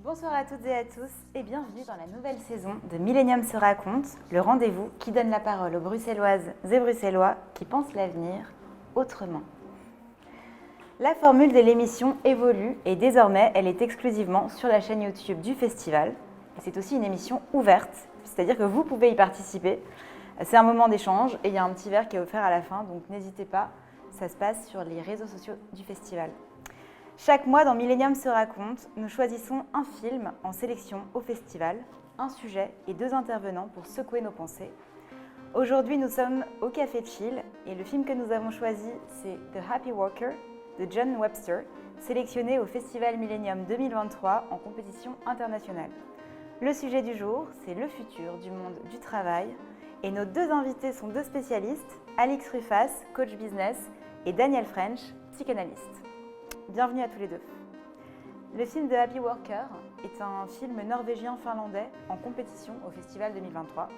Bonsoir à toutes et à tous et bienvenue dans la nouvelle saison de Millennium se raconte, le rendez-vous qui donne la parole aux Bruxelloises et Bruxellois qui pensent l'avenir autrement. La formule de l'émission évolue et désormais elle est exclusivement sur la chaîne YouTube du festival. Et c'est aussi une émission ouverte, c'est-à-dire que vous pouvez y participer. C'est un moment d'échange et il y a un petit verre qui est offert à la fin, donc n'hésitez pas, ça se passe sur les réseaux sociaux du festival. Chaque mois dans Millennium se raconte, nous choisissons un film en sélection au festival, un sujet et 2 intervenants pour secouer nos pensées. Aujourd'hui, nous sommes au Café Chill et le film que nous avons choisi, c'est The Happy Worker de John Webster, sélectionné au Festival Millennium 2023 en compétition internationale. Le sujet du jour, c'est le futur du monde du travail et nos 2 invités sont 2 spécialistes, Alix Ruffas, coach business, et Daniel French, psychanalyste. Bienvenue à tous les 2. Le film The Happy Worker est un film norvégien-finlandais en compétition au Festival 2023.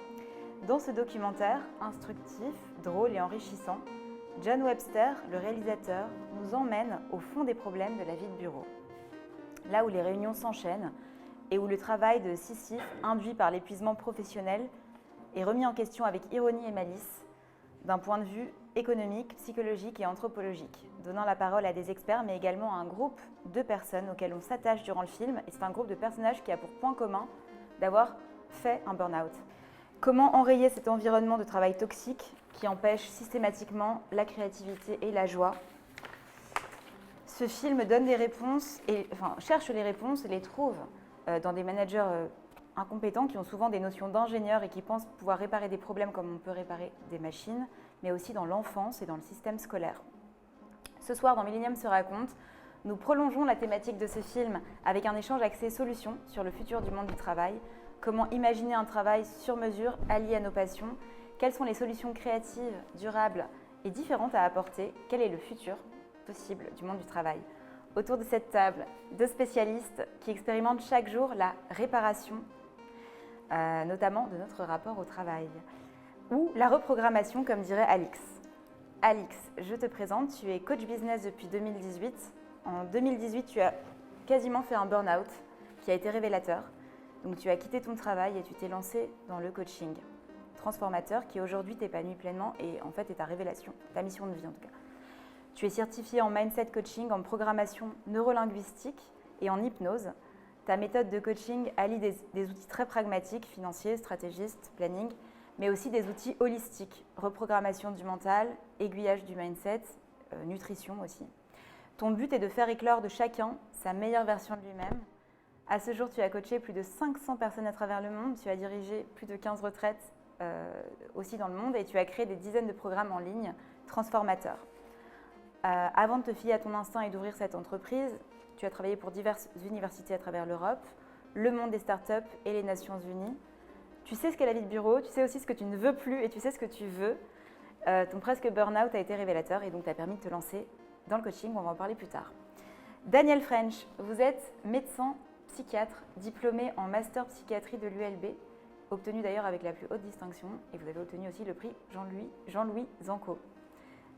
Dans ce documentaire, instructif, drôle et enrichissant, John Webster, le réalisateur, nous emmène au fond des problèmes de la vie de bureau. Là où les réunions s'enchaînent et où le travail de Sisyphe, induit par l'épuisement professionnel, est remis en question avec ironie et malice, d'un point de vue économique, psychologique et anthropologique, donnant la parole à des experts, mais également à un groupe de personnes auxquelles on s'attache durant le film. Et c'est un groupe de personnages qui a pour point commun d'avoir fait un burn-out. Comment enrayer cet environnement de travail toxique qui empêche systématiquement la créativité et la joie? Ce film donne des réponses, cherche les réponses et les trouve dans des managers incompétents qui ont souvent des notions d'ingénieurs et qui pensent pouvoir réparer des problèmes comme on peut réparer des machines, mais aussi dans l'enfance et dans le système scolaire. Ce soir, dans Millennium se raconte, nous prolongeons la thématique de ce film avec un échange axé solutions sur le futur du monde du travail, comment imaginer un travail sur mesure allié à nos passions, quelles sont les solutions créatives, durables et différentes à apporter, quel est le futur possible du monde du travail. Autour de cette table, 2 spécialistes qui expérimentent chaque jour la réparation, notamment de notre rapport au travail, ou la reprogrammation, comme dirait Alix. Alix, je te présente, tu es coach business depuis 2018. En 2018, tu as quasiment fait un burn-out qui a été révélateur. Donc tu as quitté ton travail et tu t'es lancé dans le coaching transformateur qui aujourd'hui t'épanouit pleinement et en fait est ta révélation, ta mission de vie en tout cas. Tu es certifié en mindset coaching, en programmation neurolinguistique et en hypnose. Ta méthode de coaching allie des outils très pragmatiques, financiers, stratégistes, planning, mais aussi des outils holistiques, reprogrammation du mental, aiguillage du mindset, nutrition aussi. Ton but est de faire éclore de chacun sa meilleure version de lui-même. À ce jour, tu as coaché plus de 500 personnes à travers le monde, tu as dirigé plus de 15 retraites aussi dans le monde et tu as créé des dizaines de programmes en ligne transformateurs. Avant de te fier à ton instinct et d'ouvrir cette entreprise, tu as travaillé pour diverses universités à travers l'Europe, le monde des startups et les Nations Unies. Tu sais ce qu'est la vie de bureau, tu sais aussi ce que tu ne veux plus et tu sais ce que tu veux. Ton presque burn-out a été révélateur et donc t'a permis de te lancer dans le coaching, on va en parler plus tard. Daniel French, vous êtes médecin psychiatre, diplômé en master psychiatrie de l'ULB, obtenu d'ailleurs avec la plus haute distinction et vous avez obtenu aussi le prix Jean-Louis Zanco.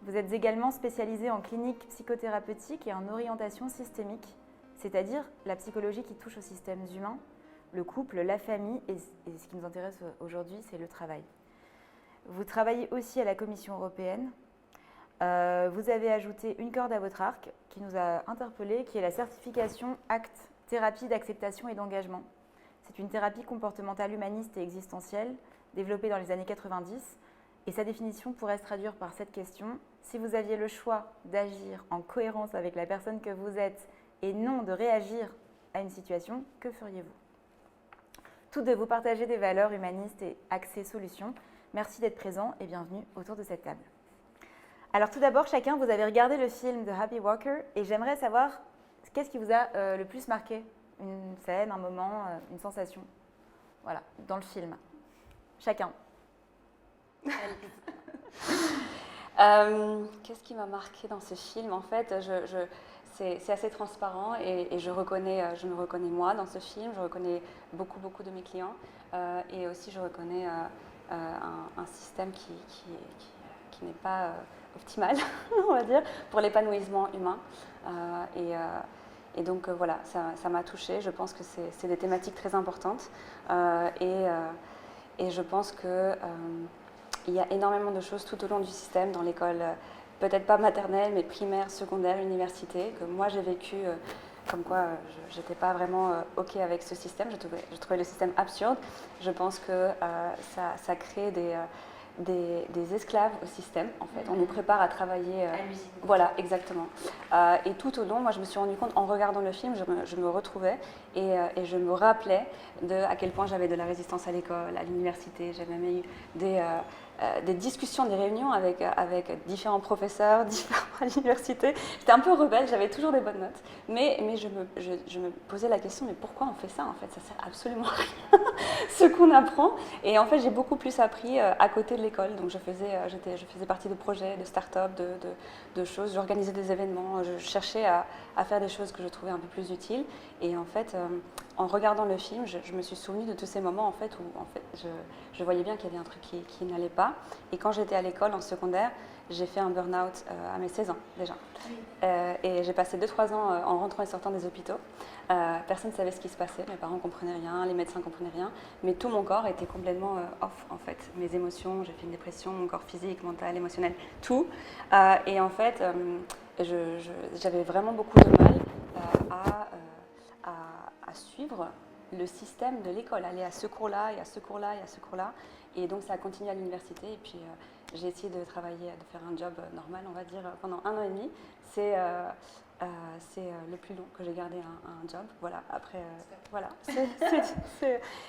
Vous êtes également spécialisé en clinique psychothérapeutique et en orientation systémique, c'est-à-dire la psychologie qui touche aux systèmes humains, le couple, la famille et ce qui nous intéresse aujourd'hui, c'est le travail. Vous travaillez aussi à la Commission européenne. Vous avez ajouté une corde à votre arc qui nous a interpellés, qui est la certification ACT, thérapie d'acceptation et d'engagement. C'est une thérapie comportementale humaniste et existentielle développée dans les années 90. Et sa définition pourrait se traduire par cette question. Si vous aviez le choix d'agir en cohérence avec la personne que vous êtes et non de réagir à une situation, que feriez-vous? Tous deux, vous partagez des valeurs humanistes et axées solutions. Merci d'être présents et bienvenue autour de cette table. Alors tout d'abord, chacun, vous avez regardé le film The Happy Worker et j'aimerais savoir qu'est-ce qui vous a le plus marqué? Une scène, un moment, une sensation, voilà, dans le film. Chacun. Qu'est-ce qui m'a marqué dans ce film? En fait, c'est assez transparent et je me reconnais moi dans ce film, je reconnais beaucoup de mes clients et aussi je reconnais un système qui n'est pas optimal, on va dire, pour l'épanouissement humain. Et donc voilà, ça m'a touchée. Je pense que c'est des thématiques très importantes. Et je pense qu'il y a énormément de choses tout au long du système dans l'école, peut-être pas maternelle, mais primaire, secondaire, université, que moi j'ai vécu comme quoi je n'étais pas vraiment OK avec ce système. Je trouvais le système absurde. Je pense que ça crée des esclaves au système, en fait. On nous prépare à travailler. Voilà, exactement. Et tout au long, moi, je me suis rendu compte, en regardant le film, je me retrouvais et je me rappelais à quel point j'avais de la résistance à l'école, à l'université. J'avais même eu des discussions, des réunions avec différents professeurs, différents à l'université. J'étais un peu rebelle, j'avais toujours des bonnes notes. Mais je me posais la question, mais pourquoi on fait ça en fait? Ça sert absolument à rien, ce qu'on apprend. Et en fait, j'ai beaucoup plus appris à côté de l'école. Donc je faisais partie de projets, de start-up, de choses. J'organisais des événements. Je cherchais à faire des choses que je trouvais un peu plus utiles. Et en fait, en regardant le film, je me suis souvenue de tous ces moments en fait, où en fait, je voyais bien qu'il y avait un truc qui n'allait pas. Et quand j'étais à l'école, en secondaire, j'ai fait un burn-out à mes 16 ans déjà. Et j'ai passé 2-3 ans en rentrant et sortant des hôpitaux. Personne ne savait ce qui se passait, mes parents ne comprenaient rien, les médecins ne comprenaient rien, mais tout mon corps était complètement off en fait. Mes émotions, j'ai fait une dépression, mon corps physique, mental, émotionnel, tout. Et en fait, j'avais vraiment beaucoup de mal à suivre le système de l'école, aller à ce cours-là et à ce cours-là et à ce cours-là. Et donc ça a continué à l'université et puis j'ai essayé de travailler, de faire un job normal, on va dire, pendant 1 an et demi. C'est le plus long que j'ai gardé un job. Voilà, après, voilà.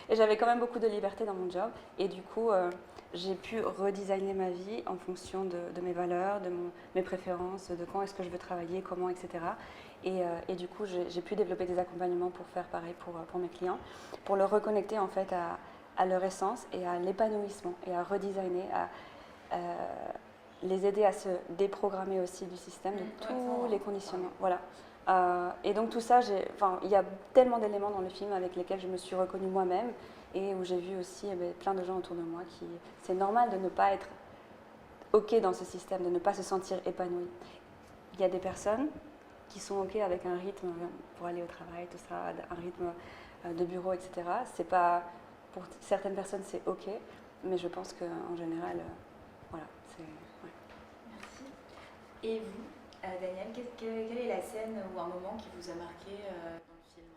Et j'avais quand même beaucoup de liberté dans mon job. Et du coup, j'ai pu redesigner ma vie en fonction de mes valeurs, de mes préférences, de quand est-ce que je veux travailler, comment, etc. Et du coup, j'ai pu développer des accompagnements pour faire pareil pour mes clients, pour le reconnecter en fait à leur essence et à l'épanouissement et à redesigner, à les aider à se déprogrammer aussi du système, de tous les conditionnements. Voilà. Et donc tout ça, il y a tellement d'éléments dans le film avec lesquels je me suis reconnue moi-même et où j'ai vu aussi plein de gens autour de moi qui... C'est normal de ne pas être OK dans ce système, de ne pas se sentir épanoui. Il y a des personnes qui sont OK avec un rythme pour aller au travail, tout ça, un rythme de bureau, etc. C'est pas... Pour certaines personnes, c'est OK, mais je pense qu'en général, voilà, c'est... Ouais. Merci. Et vous, Daniel, quelle est la scène ou un moment qui vous a marqué dans le film?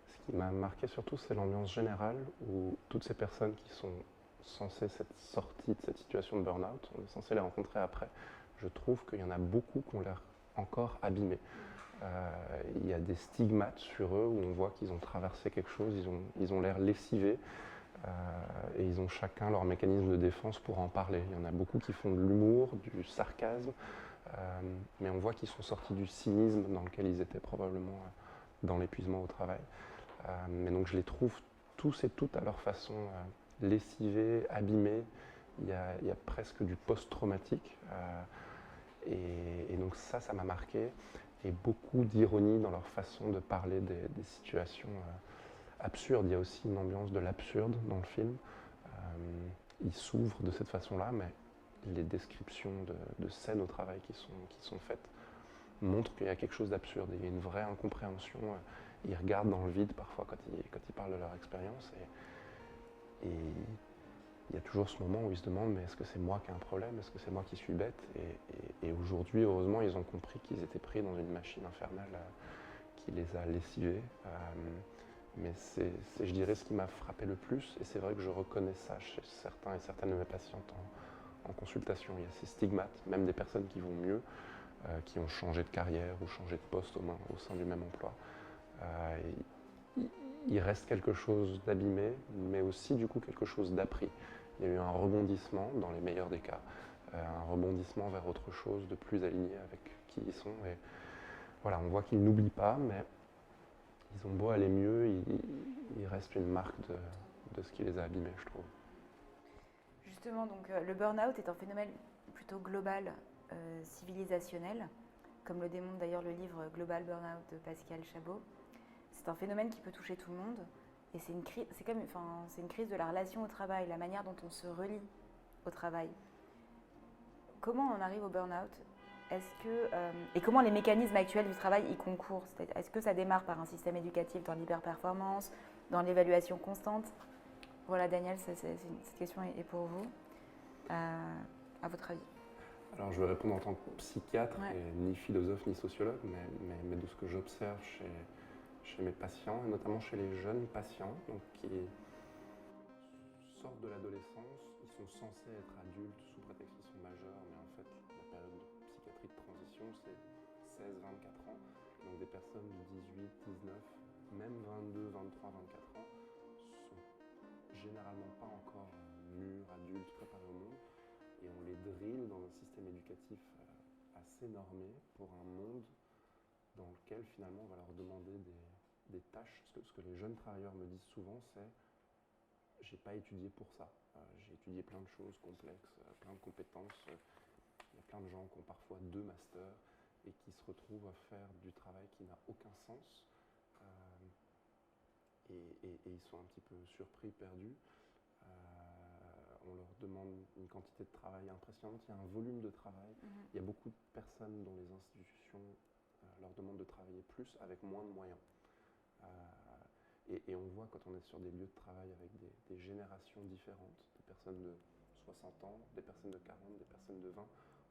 Ce qui m'a marqué surtout, c'est l'ambiance générale où toutes ces personnes qui sont censées être sorties de cette situation de burn-out, on est censé les rencontrer après. Je trouve qu'il y en a beaucoup qui ont l'air encore abîmés. Il y a des stigmates sur eux où on voit qu'ils ont traversé quelque chose, ils ont l'air lessivés et ils ont chacun leur mécanisme de défense pour en parler. Il y en a beaucoup qui font de l'humour, du sarcasme, mais on voit qu'ils sont sortis du cynisme dans lequel ils étaient probablement dans l'épuisement au travail. Mais donc je les trouve tous et toutes à leur façon lessivés, abîmés. Il y a presque du post-traumatique. Et donc ça m'a marqué. Et beaucoup d'ironie dans leur façon de parler des situations absurdes. Il y a aussi une ambiance de l'absurde dans le film. Ils s'ouvrent de cette façon-là, mais les descriptions de scènes au travail qui sont faites montrent qu'il y a quelque chose d'absurde. Il y a une vraie incompréhension. Ils regardent dans le vide parfois quand ils parlent de leur expérience. Et il y a toujours ce moment où ils se demandent, mais est-ce que c'est moi qui ai un problème? Est-ce que c'est moi qui suis bête? Et aujourd'hui, heureusement, ils ont compris qu'ils étaient pris dans une machine infernale qui les a lessivés. Mais c'est, je dirais, ce qui m'a frappé le plus. Et c'est vrai que je reconnais ça chez certains et certaines de mes patientes en consultation. Il y a ces stigmates, même des personnes qui vont mieux, qui ont changé de carrière ou changé de poste au sein du même emploi. Il reste quelque chose d'abîmé, mais aussi du coup quelque chose d'appris. Il y a eu un rebondissement, dans les meilleurs des cas, un rebondissement vers autre chose de plus aligné avec qui ils sont. Et voilà, on voit qu'ils n'oublient pas, mais ils ont beau aller mieux, il reste une marque de ce qui les a abîmés, je trouve. Justement, donc, le burn-out est un phénomène plutôt global, civilisationnel, comme le démontre d'ailleurs le livre Global Burnout de Pascal Chabot. C'est un phénomène qui peut toucher tout le monde et c'est une crise de la relation au travail, la manière dont on se relie au travail. Comment on arrive au burn-out Et comment les mécanismes actuels du travail y concourent? Est-ce que ça démarre par un système éducatif dans l'hyperperformance, dans l'évaluation constante? Voilà, Daniel, cette question est pour vous. À votre avis? Alors, je vais répondre en tant que psychiatre, Ouais. et ni philosophe ni sociologue, mais de ce que j'observe chez mes patients, et notamment chez les jeunes patients, donc qui sortent de l'adolescence. Ils sont censés être adultes sous prétexte qu'ils sont majeurs, mais en fait, la période de psychiatrie de transition, c'est 16-24 ans. Donc, des personnes de 18, 19, même 22, 23, 24 ans sont généralement pas encore mûrs, adultes, préparés au monde. Et on les drille dans un système éducatif assez normé pour un monde dans lequel finalement on va leur demander des tâches. Ce que les jeunes travailleurs me disent souvent, c'est « j'ai pas étudié pour ça, j'ai étudié plein de choses complexes, plein de compétences, il y a plein de gens qui ont parfois 2 masters et qui se retrouvent à faire du travail qui n'a aucun sens et ils sont un petit peu surpris, perdus. On leur demande une quantité de travail impressionnante, il y a un volume de travail. Il y a beaucoup de personnes dont les institutions leur demandent de travailler plus avec moins de moyens. Et on voit quand on est sur des lieux de travail avec des générations différentes, des personnes de 60 ans, des personnes de 40, des personnes de 20,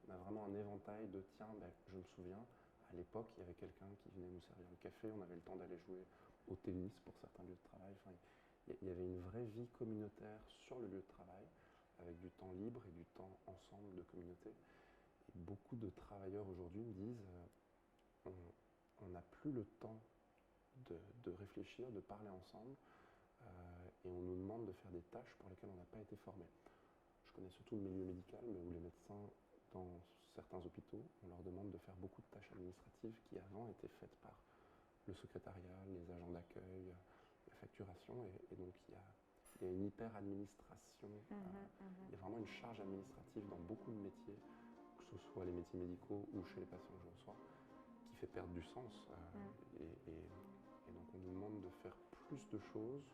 on a vraiment un éventail de tiens, je me souviens, à l'époque, il y avait quelqu'un qui venait nous servir le café, on avait le temps d'aller jouer au tennis pour certains lieux de travail. Enfin, il y avait une vraie vie communautaire sur le lieu de travail, avec du temps libre et du temps ensemble de communauté. Et beaucoup de travailleurs aujourd'hui me disent on n'a plus le temps de réfléchir, de parler ensemble, et on nous demande de faire des tâches pour lesquelles on n'a pas été formé. Je connais surtout le milieu médical, mais où les médecins, dans certains hôpitaux, on leur demande de faire beaucoup de tâches administratives qui avant étaient faites par le secrétariat, les agents d'accueil, la facturation, et donc il y a une hyper-administration, il y a vraiment une charge administrative dans beaucoup de métiers, que ce soit les métiers médicaux ou chez les patients que je reçois, qui fait perdre du sens. Et donc on nous demande de faire plus de choses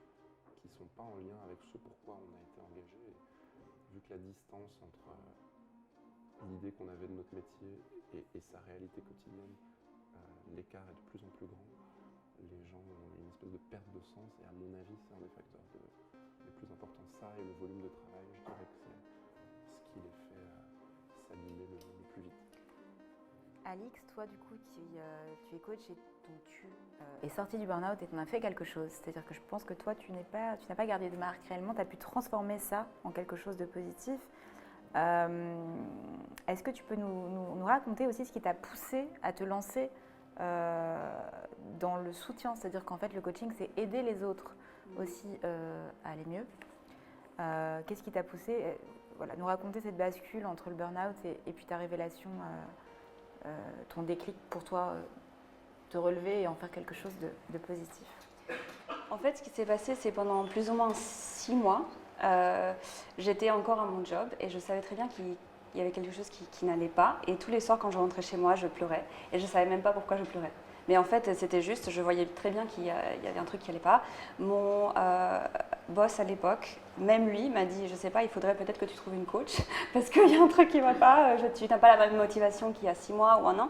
qui ne sont pas en lien avec ce pourquoi on a été engagé. Et vu que la distance entre l'idée qu'on avait de notre métier et sa réalité quotidienne, l'écart est de plus en plus grand, les gens ont une espèce de perte de sens, et à mon avis c'est un des facteurs les plus importants. Ça et le volume de travail, je dirais que c'est ce qui les fait s'abîmer le plus vite. Alix, toi du coup, tu es coach et donc tu es sortie du burn-out et tu en as fait quelque chose. C'est-à-dire que je pense que toi, tu n'as pas gardé de marque réellement, tu as pu transformer ça en quelque chose de positif. Est-ce que tu peux nous raconter aussi ce qui t'a poussé à te lancer dans le soutien? C'est-à-dire qu'en fait, le coaching, c'est aider les autres aussi à aller mieux. Qu'est-ce qui t'a poussé nous raconter cette bascule entre le burn-out et puis ta révélation, ton déclic pour toi, te relever et en faire quelque chose de positif? En fait, ce qui s'est passé, c'est pendant plus ou moins 6 mois, j'étais encore à mon job et je savais très bien qu'il y avait quelque chose qui n'allait pas. Et tous les soirs, quand je rentrais chez moi, je pleurais. Et je ne savais même pas pourquoi je pleurais. Mais en fait, c'était juste, je voyais très bien qu'il y avait un truc qui n'allait pas. Mon boss à l'époque, même lui, m'a dit, je ne sais pas, il faudrait peut-être que tu trouves une coach parce qu'il y a un truc qui ne va pas, tu n'as pas la même motivation qu'il y a 6 mois ou 1 an.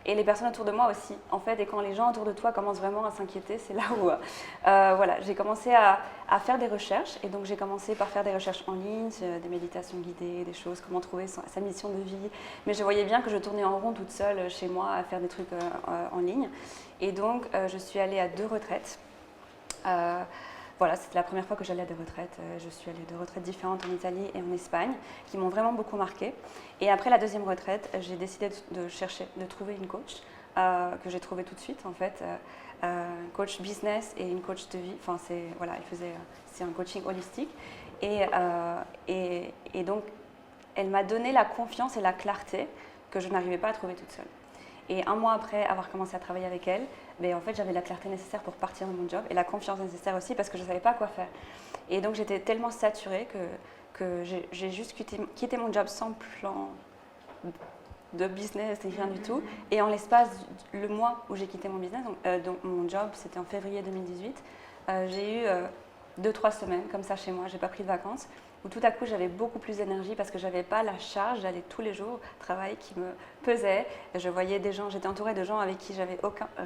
Et les personnes autour de moi aussi, en fait. Et quand les gens autour de toi commencent vraiment à s'inquiéter, c'est là où j'ai commencé à faire des recherches. Et donc, j'ai commencé par faire des recherches en ligne, des méditations guidées, des choses, comment trouver sa mission de vie. Mais je voyais bien que je tournais en rond toute seule chez moi à faire des trucs en ligne. Et donc, je suis allée à 2 retraites. C'était la première fois que j'allais à des retraites. Je suis allée à 2 retraites différentes en Italie et en Espagne, qui m'ont vraiment beaucoup marquée. Et après la 2e retraite, j'ai décidé de trouver une coach, que j'ai trouvée tout de suite en fait, coach business et une coach de vie. Enfin, c'est un coaching holistique. Et donc, elle m'a donné la confiance et la clarté que je n'arrivais pas à trouver toute seule. Et 1 mois après avoir commencé à travailler avec elle, en fait, j'avais la clarté nécessaire pour partir de mon job et la confiance nécessaire aussi parce que je ne savais pas quoi faire. Et donc, j'étais tellement saturée que j'ai juste quitté mon job sans plan de business et rien du tout. Et en l'espace, le mois où j'ai quitté mon business, donc mon job, c'était en février 2018, j'ai eu 2-3 semaines comme ça chez moi, j'ai pas pris de vacances. où tout à coup j'avais beaucoup plus d'énergie parce que j'avais pas la charge d'aller tous les jours au travail qui me pesait. Je voyais des gens, j'étais entourée de gens avec qui j'avais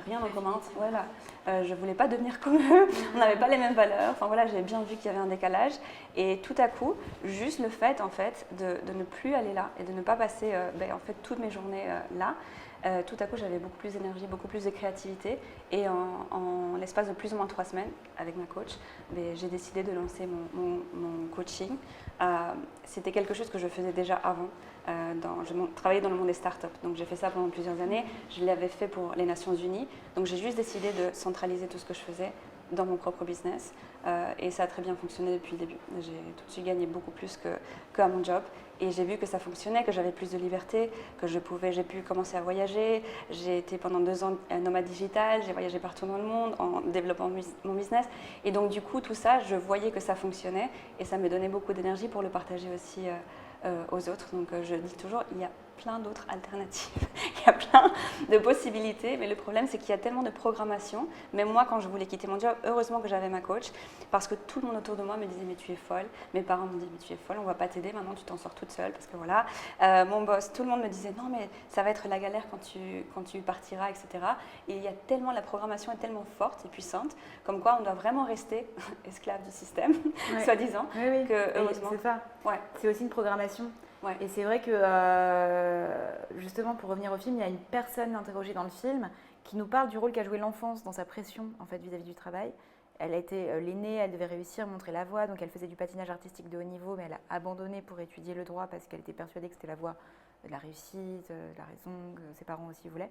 rien en commun. Voilà. Je voulais pas devenir comme eux, on n'avait pas les mêmes valeurs. Enfin voilà, j'ai bien vu qu'il y avait un décalage. Et tout à coup, juste le fait en fait de ne plus aller là et de ne pas passer en fait toutes mes journées là. Tout à coup, j'avais beaucoup plus d'énergie, beaucoup plus de créativité. Et en l'espace de plus ou moins 3 semaines, avec ma coach, j'ai décidé de lancer mon coaching. C'était quelque chose que je faisais déjà avant. Je travaillais dans le monde des startups, donc j'ai fait ça pendant plusieurs années. Je l'avais fait pour les Nations Unies. Donc j'ai juste décidé de centraliser tout ce que je faisais dans mon propre business. Et ça a très bien fonctionné depuis le début. J'ai tout de suite gagné beaucoup plus qu'à mon job. Et j'ai vu que ça fonctionnait, que j'avais plus de liberté, que j'ai pu commencer à voyager. J'ai été pendant 2 ans nomade digital, j'ai voyagé partout dans le monde en développant mon business. Et donc du coup, tout ça, je voyais que ça fonctionnait et ça me donnait beaucoup d'énergie pour le partager aussi aux autres. Donc je dis toujours, il y a plein d'autres alternatives, il y a plein de possibilités, mais le problème c'est qu'il y a tellement de programmation. Même moi, quand je voulais quitter mon job, heureusement que j'avais ma coach, parce que tout le monde autour de moi me disait mais tu es folle, mes parents me disaient mais tu es folle, on va pas t'aider, maintenant tu t'en sors toute seule, parce que voilà, mon boss, tout le monde me disait non mais ça va être la galère quand tu partiras, etc. Et il y a tellement, la programmation est tellement forte et puissante, comme quoi on doit vraiment rester esclave du système, Ouais. soi-disant, Oui. que heureusement. C'est ça. Ouais. C'est aussi une programmation. Ouais. Et c'est vrai que, justement, pour revenir au film, il y a une personne interrogée dans le film qui nous parle du rôle qu'a joué l'enfance dans sa pression en fait, vis-à-vis du travail. Elle a été l'aînée, elle devait réussir, montrer la voie, donc elle faisait du patinage artistique de haut niveau, mais elle a abandonné pour étudier le droit parce qu'elle était persuadée que c'était la voie de la réussite, de la raison, que ses parents aussi voulaient.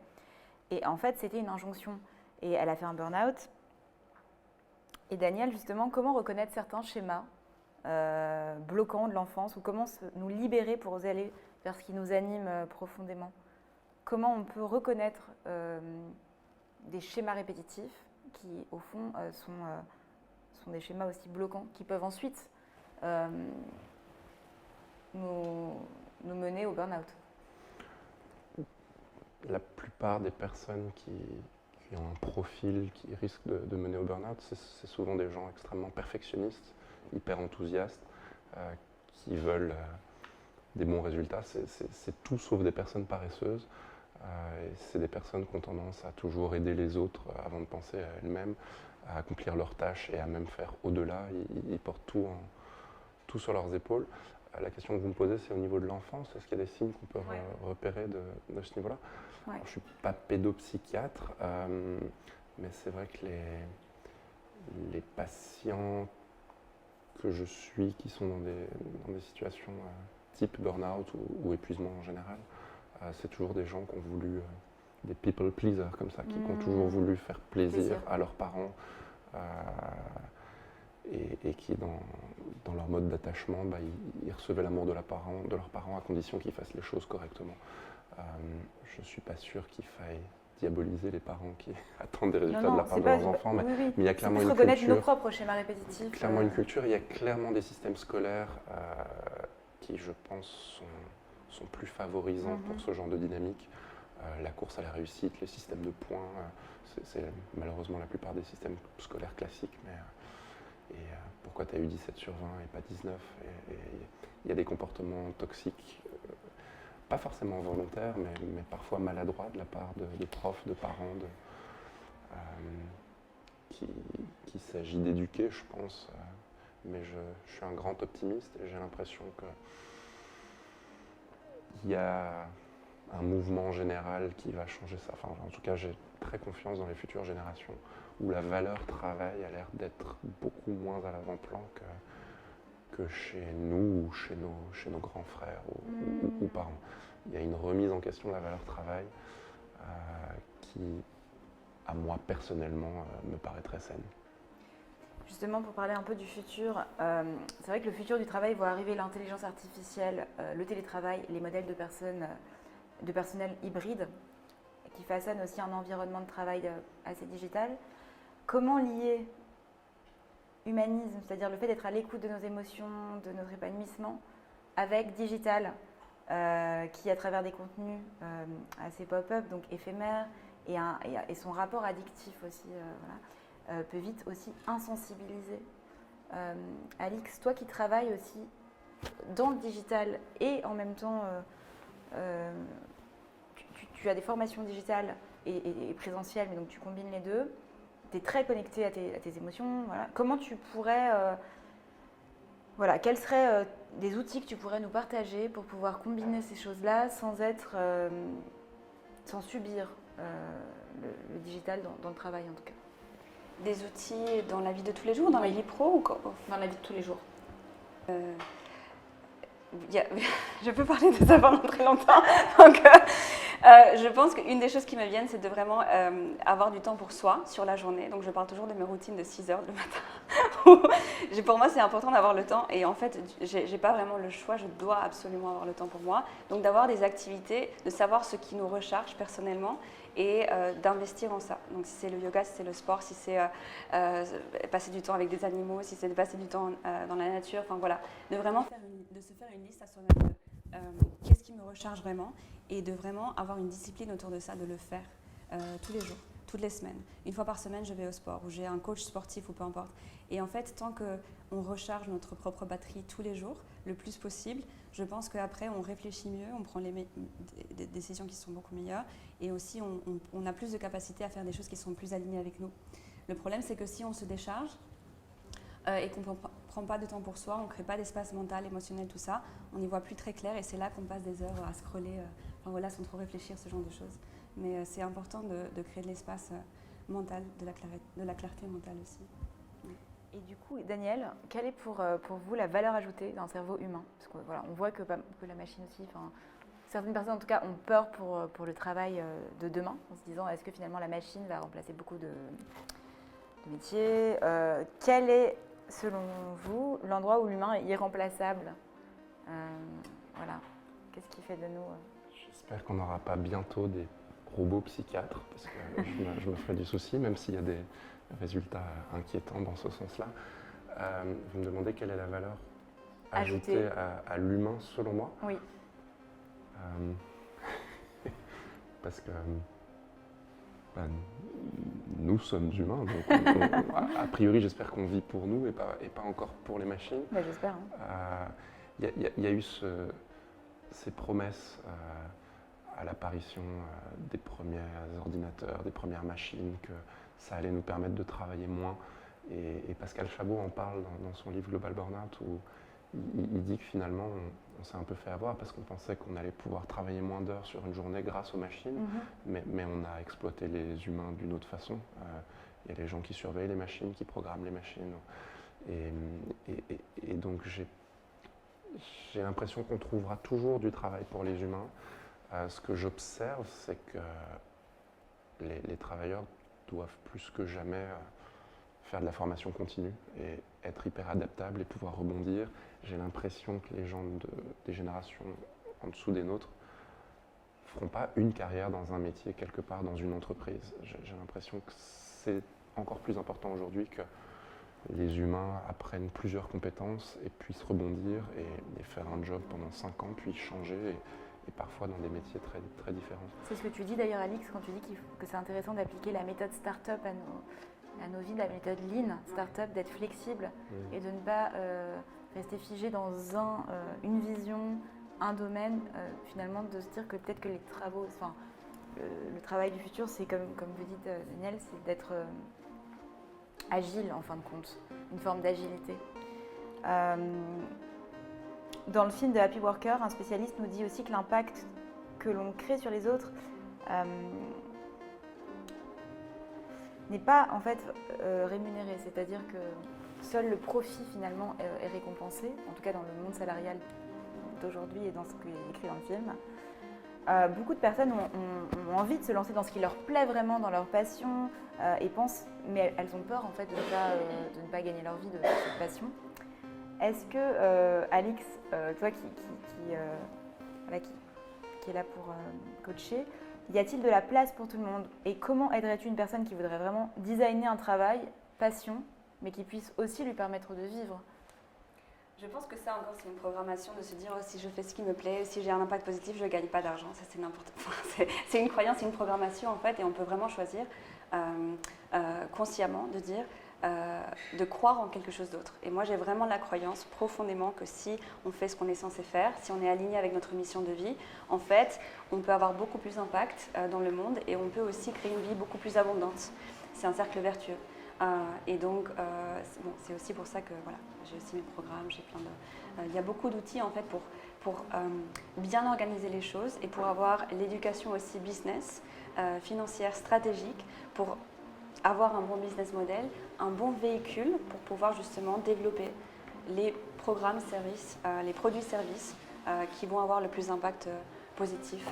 Et en fait, c'était une injonction. Et elle a fait un burn-out. Et Daniel, justement, comment reconnaître certains schémas bloquants de l'enfance, ou comment nous libérer pour oser aller vers ce qui nous anime profondément? Comment on peut reconnaître des schémas répétitifs qui, au fond, sont des schémas aussi bloquants, qui peuvent ensuite nous mener au burn-out? La plupart des personnes qui ont un profil qui risque de mener au burn-out, c'est souvent des gens extrêmement perfectionnistes, hyper enthousiastes, qui veulent des bons résultats. C'est tout sauf des personnes paresseuses. Et c'est des personnes qui ont tendance à toujours aider les autres avant de penser à elles-mêmes, à accomplir leurs tâches et à même faire au-delà. Ils portent tout sur leurs épaules. La question que vous me posez, c'est au niveau de l'enfance. Est-ce qu'il y a des signes qu'on peut repérer de ce niveau-là? Ouais. Je ne suis pas pédopsychiatre, mais c'est vrai que les patients que je suis, qui sont dans des situations type burn-out ou épuisement en général, c'est toujours des gens qui ont voulu, des people pleasers comme ça, qui ont toujours voulu faire plaisir à leurs parents et qui, dans leur mode d'attachement, ils recevaient l'amour de leurs parents à condition qu'ils fassent les choses correctement. Je ne suis pas sûr qu'il faille diaboliser les parents qui attendent des résultats de la part de leurs enfants, mais il y a clairement une culture. Reconnaître nos propres schémas répétitifs. Clairement une culture. Il y a clairement des systèmes scolaires qui, je pense, sont plus favorisants pour ce genre de dynamique. La course à la réussite, les systèmes de points, c'est malheureusement la plupart des systèmes scolaires classiques. Mais pourquoi tu as eu 17 sur 20 et pas 19? Et il y a des comportements toxiques, pas forcément volontaires, mais parfois maladroits de la part de profs, de parents, qu'il s'agit d'éduquer, je pense. Mais je suis un grand optimiste et j'ai l'impression qu'il y a un mouvement général qui va changer ça. Enfin, en tout cas, j'ai très confiance dans les futures générations où la valeur travail a l'air d'être beaucoup moins à l'avant-plan que chez nous ou chez nos grands frères ou parents. Il y a une remise en question de la valeur travail qui, à moi personnellement, me paraît très saine. Justement, pour parler un peu du futur, c'est vrai que le futur du travail voit arriver l'intelligence artificielle, le télétravail, les modèles de personnel hybride qui façonnent aussi un environnement de travail assez digital. Comment lier humanisme, c'est-à-dire le fait d'être à l'écoute de nos émotions, de notre épanouissement, avec digital, qui à travers des contenus assez pop-up, donc éphémères, et son rapport addictif aussi, peut vite aussi insensibiliser. Alix, toi qui travailles aussi dans le digital et en même temps, tu as des formations digitales et présentielles, mais donc tu combines les deux. Tu es très connecté à tes émotions. Voilà. Comment tu pourrais... voilà, quels seraient des outils que tu pourrais nous partager pour pouvoir combiner ces choses-là sans subir le digital dans le travail en tout cas? Des outils dans la vie de tous les jours, dans la vie pro ou dans la vie de tous les jours? Je peux parler de ça pendant très longtemps. Donc, je pense qu'une des choses qui me viennent, c'est de vraiment avoir du temps pour soi sur la journée. Donc, je parle toujours de mes routines de 6 heures le matin. Pour moi, c'est important d'avoir le temps. Et en fait, j'ai pas vraiment le choix. Je dois absolument avoir le temps pour moi. Donc, d'avoir des activités, de savoir ce qui nous recharge personnellement et d'investir en ça. Donc, si c'est le yoga, si c'est le sport, si c'est passer du temps avec des animaux, si c'est de passer du temps dans la nature, enfin voilà, de vraiment se faire une liste à soi-même de qu'est-ce qui me recharge vraiment et de vraiment avoir une discipline autour de ça, de le faire tous les jours, toutes les semaines. Une fois par semaine, je vais au sport ou j'ai un coach sportif ou peu importe. Et en fait, tant qu'on recharge notre propre batterie tous les jours, le plus possible, je pense qu'après, on réfléchit mieux, on prend des décisions qui sont beaucoup meilleures et aussi, on a plus de capacité à faire des choses qui sont plus alignées avec nous. Le problème, c'est que si on se décharge et qu'on ne prend pas de temps pour soi, on ne crée pas d'espace mental, émotionnel, tout ça, on n'y voit plus très clair et c'est là qu'on passe des heures à scroller, sans trop réfléchir, ce genre de choses. Mais c'est important de créer de l'espace mental, de la clarté mentale aussi. Et du coup, Daniel, quelle est pour vous la valeur ajoutée d'un cerveau humain? Parce que voilà, on voit que la machine aussi, certaines personnes en tout cas ont peur pour le travail de demain, en se disant est-ce que finalement la machine va remplacer beaucoup de métiers? Quel est, selon vous, l'endroit où l'humain est irremplaçable? Voilà, qu'est-ce qui fait de nous... J'espère qu'on n'aura pas bientôt des robots psychiatres, parce que je me ferai du souci, même s'il y a des résultats inquiétants dans ce sens-là. Vous me demandez quelle est la valeur ajoutée à l'humain, selon moi? Oui. Parce que nous sommes humains, donc a priori j'espère qu'on vit pour nous et pas encore pour les machines. Ben, j'espère. Il y a eu ces promesses à l'apparition des premiers ordinateurs, des premières machines, que ça allait nous permettre de travailler moins. Et Pascal Chabot en parle dans son livre Global Burnout, où il dit que finalement on s'est un peu fait avoir parce qu'on pensait qu'on allait pouvoir travailler moins d'heures sur une journée grâce aux machines, mais on a exploité les humains d'une autre façon. Il y a les gens qui surveillent les machines, qui programment les machines. Et donc j'ai l'impression qu'on trouvera toujours du travail pour les humains. Ce que j'observe, c'est que les travailleurs doivent plus que jamais faire de la formation continue et être hyper adaptables et pouvoir rebondir. J'ai l'impression que les gens des générations en dessous des nôtres ne feront pas une carrière dans un métier quelque part dans une entreprise. J'ai l'impression que c'est encore plus important aujourd'hui que les humains apprennent plusieurs compétences et puissent rebondir et faire un job pendant 5 ans, puis changer et parfois dans des métiers très, très différents. C'est ce que tu dis d'ailleurs, Alix, quand tu dis que c'est intéressant d'appliquer la méthode start-up à nos vies, la méthode Lean start-up, d'être flexible et de ne pas rester figé dans une vision, un domaine, finalement de se dire que peut-être que les travaux, le travail du futur, c'est comme vous dites Daniel, c'est d'être agile en fin de compte, une forme d'agilité. Dans le film de Happy Worker, un spécialiste nous dit aussi que l'impact que l'on crée sur les autres n'est pas en fait rémunéré, c'est-à-dire que seul le profit finalement est récompensé, en tout cas dans le monde salarial d'aujourd'hui et dans ce qui est écrit dans le film. Beaucoup de personnes ont envie de se lancer dans ce qui leur plaît vraiment, dans leur passion, et pensent, mais elles ont peur en fait de ne pas gagner leur vie de cette passion. Est-ce que, Alix, toi qui est là pour coacher, y a-t-il de la place pour tout le monde? Et comment aiderais-tu une personne qui voudrait vraiment designer un travail, passion, mais qui puisse aussi lui permettre de vivre? Je pense que ça encore, c'est une programmation de se dire si je fais ce qui me plaît, si j'ai un impact positif, je ne gagne pas d'argent. Ça, c'est n'importe quoi. C'est une croyance, c'est une programmation en fait, et on peut vraiment choisir consciemment de dire de croire en quelque chose d'autre. Et moi, j'ai vraiment la croyance profondément que si on fait ce qu'on est censé faire, si on est aligné avec notre mission de vie, en fait, on peut avoir beaucoup plus d'impact dans le monde et on peut aussi créer une vie beaucoup plus abondante. C'est un cercle vertueux. Et donc, c'est aussi pour ça que voilà, j'ai aussi mes programmes, j'ai plein de... il y a beaucoup d'outils en fait pour bien organiser les choses et pour avoir l'éducation aussi business, financière, stratégique, pour avoir un bon business model, un bon véhicule pour pouvoir justement développer les programmes, services, les produits-services qui vont avoir le plus d'impact positif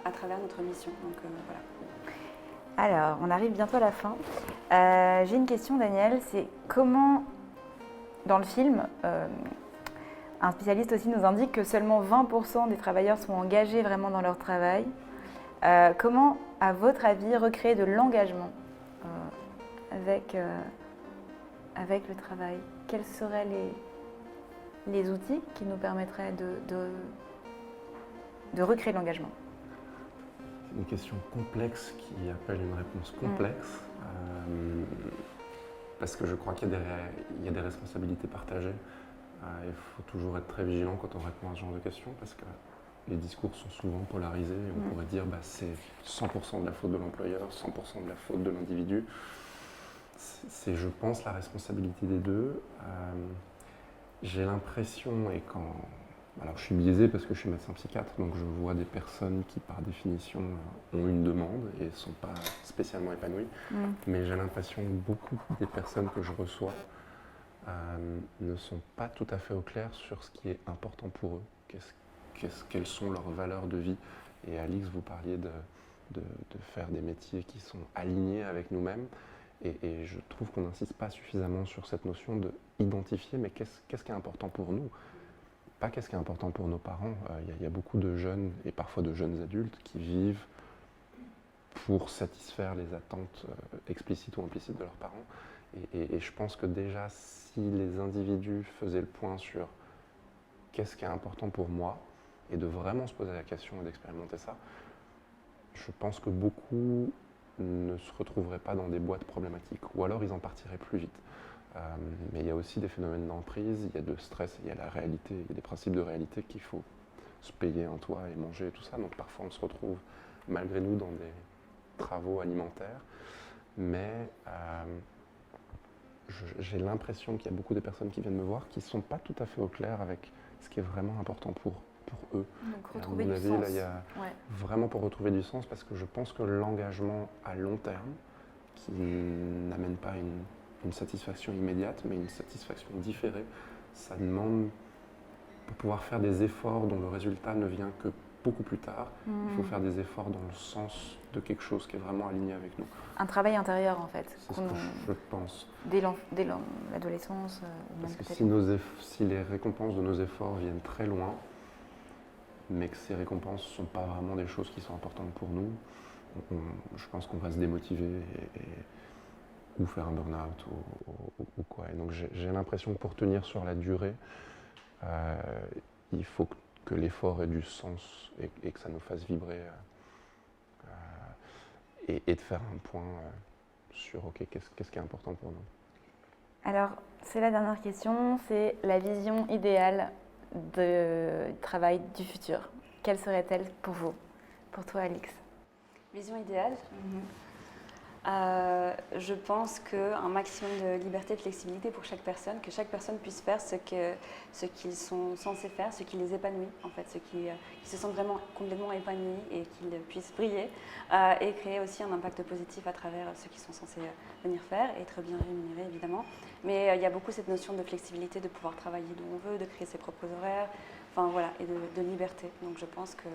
à travers notre mission. Donc voilà. Alors, on arrive bientôt à la fin. J'ai une question, Daniel, c'est comment, dans le film, un spécialiste aussi nous indique que seulement 20% des travailleurs sont engagés vraiment dans leur travail. Comment, à votre avis, recréer de l'engagement avec le travail? Quels seraient les outils qui nous permettraient de recréer de l'engagement? C'est une question complexe qui appelle une réponse complexe, parce que je crois qu'il y a des responsabilités partagées. Il faut toujours être très vigilant quand on répond à ce genre de questions, parce que les discours sont souvent polarisés et on pourrait dire c'est 100% de la faute de l'employeur, 100% de la faute de l'individu. C'est, je pense, la responsabilité des deux. J'ai l'impression, alors je suis biaisé parce que je suis médecin psychiatre, donc je vois des personnes qui par définition ont une demande et ne sont pas spécialement épanouies, mais j'ai l'impression que beaucoup des personnes que je reçois ne sont pas tout à fait au clair sur ce qui est important pour eux, quelles sont leurs valeurs de vie. Et Alix, vous parliez de faire des métiers qui sont alignés avec nous-mêmes. Et je trouve qu'on n'insiste pas suffisamment sur cette notion d'identifier, mais qu'est-ce qui est important pour nous? Pas qu'est-ce qui est important pour nos parents. Il y a beaucoup de jeunes, et parfois de jeunes adultes, qui vivent pour satisfaire les attentes explicites ou implicites de leurs parents. Et je pense que déjà, si les individus faisaient le point sur qu'est-ce qui est important pour moi, et de vraiment se poser la question et d'expérimenter ça, je pense que beaucoup ne se retrouveraient pas dans des boîtes problématiques, ou alors ils en partiraient plus vite. Mais il y a aussi des phénomènes d'emprise, il y a de stress, il y a la réalité, il y a des principes de réalité qu'il faut se payer un toit et manger et tout ça, donc parfois on se retrouve malgré nous dans des travaux alimentaires, mais j'ai l'impression qu'il y a beaucoup de personnes qui viennent me voir qui ne sont pas tout à fait au clair avec ce qui est vraiment important pour eux. Donc retrouver à mon du avis, sens. Là, il y a vraiment pour retrouver du sens, parce que je pense que l'engagement à long terme, qui n'amène pas une satisfaction immédiate, mais une satisfaction différée, ça demande, pour pouvoir faire des efforts dont le résultat ne vient que beaucoup plus tard, il faut faire des efforts dans le sens de quelque chose qui est vraiment aligné avec nous. Un travail intérieur, en fait. C'est ce que je pense. Dès l'adolescence. Parce que si les récompenses de nos efforts viennent très loin, mais que ces récompenses ne sont pas vraiment des choses qui sont importantes pour nous, je pense qu'on va se démotiver ou faire un burn-out ou quoi. Et donc j'ai l'impression que pour tenir sur la durée, il faut que l'effort ait du sens et que ça nous fasse vibrer et de faire un point sur qu'est-ce qui est important pour nous. Alors, c'est la dernière question, c'est la vision idéale du travail du futur. Quelle serait-elle pour vous? Pour toi, Alix? Vision idéale. Je pense qu'un maximum de liberté et de flexibilité pour chaque personne, que chaque personne puisse faire ce qu'ils sont censés faire, ce qui les épanouit, en fait, ce qui se sentent vraiment complètement épanouis et qu'ils puissent briller et créer aussi un impact positif à travers ce qu'ils sont censés venir faire et être bien rémunérés, évidemment. Mais il y a beaucoup cette notion de flexibilité, de pouvoir travailler d'où on veut, de créer ses propres horaires, enfin voilà, et de liberté. Donc je pense que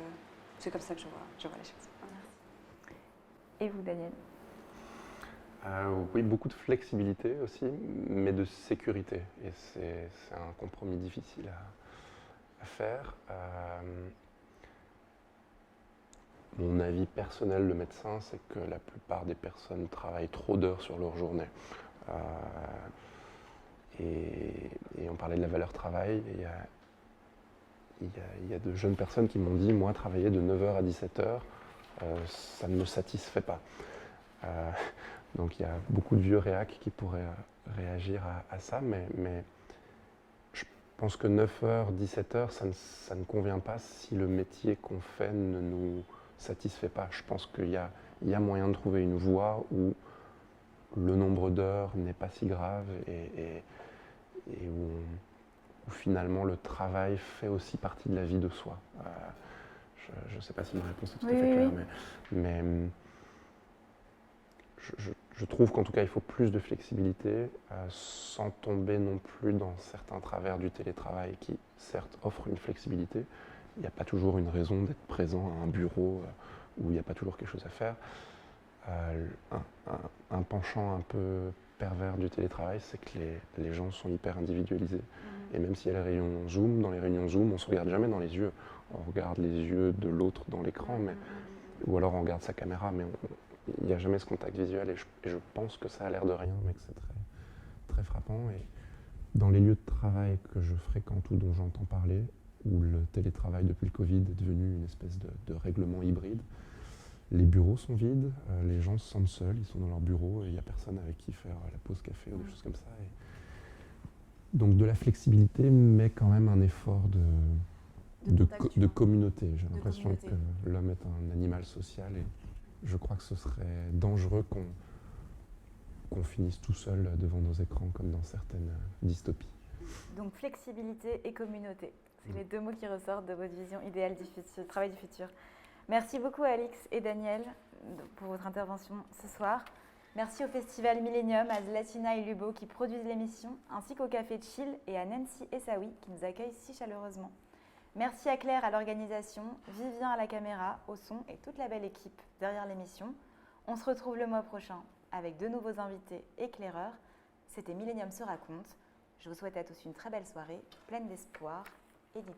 c'est comme ça que je vois les choses. Merci. Et vous, Daniel? Oui, beaucoup de flexibilité aussi, mais de sécurité. Et c'est un compromis difficile à faire. Mon avis personnel de médecin, c'est que la plupart des personnes travaillent trop d'heures sur leur journée. Et on parlait de la valeur travail. Il y a de jeunes personnes qui m'ont dit, moi, travailler de 9h à 17h, ça ne me satisfait pas. Donc il y a beaucoup de vieux réacs qui pourraient réagir à ça, mais je pense que 9h, 17h, ça ne convient pas si le métier qu'on fait ne nous satisfait pas. Je pense qu'il y a moyen de trouver une voie où le nombre d'heures n'est pas si grave et où finalement le travail fait aussi partie de la vie de soi. Je ne sais pas si ma réponse est tout à fait claire, mais je trouve qu'en tout cas il faut plus de flexibilité sans tomber non plus dans certains travers du télétravail qui certes offrent une flexibilité. Il n'y a pas toujours une raison d'être présent à un bureau où il n'y a pas toujours quelque chose à faire. Un penchant un peu pervers du télétravail, c'est que les gens sont hyper individualisés. Et même s'il y a les réunions Zoom, dans les réunions Zoom, on ne se regarde jamais dans les yeux. On regarde les yeux de l'autre dans l'écran, ou alors on regarde sa caméra, mais il n'y a jamais ce contact visuel. Et je pense que ça a l'air de rien, mais que c'est très, très frappant. Et dans les lieux de travail que je fréquente ou dont j'entends parler, où le télétravail depuis le Covid est devenu une espèce de règlement hybride, les bureaux sont vides, les gens se sentent seuls, ils sont dans leur bureau et il n'y a personne avec qui faire la pause café ou des choses comme ça. Donc de la flexibilité, mais quand même un effort de communauté. J'ai l'impression que l'homme est un animal social et je crois que ce serait dangereux qu'on finisse tout seul devant nos écrans comme dans certaines dystopies. Donc flexibilité et communauté, c'est les deux mots qui ressortent de votre vision idéale du futur, travail du futur. Merci beaucoup Alix et Daniel pour votre intervention ce soir. Merci au Festival Millennium, à Zlatina et Lubo qui produisent l'émission, ainsi qu'au Café Chill et à Nancy Essaoui qui nous accueillent si chaleureusement. Merci à Claire à l'organisation, Vivien à la caméra, au son et toute la belle équipe derrière l'émission. On se retrouve le mois prochain avec de nouveaux invités éclaireurs. C'était Millennium se raconte. Je vous souhaite à tous une très belle soirée, pleine d'espoir et d'idées.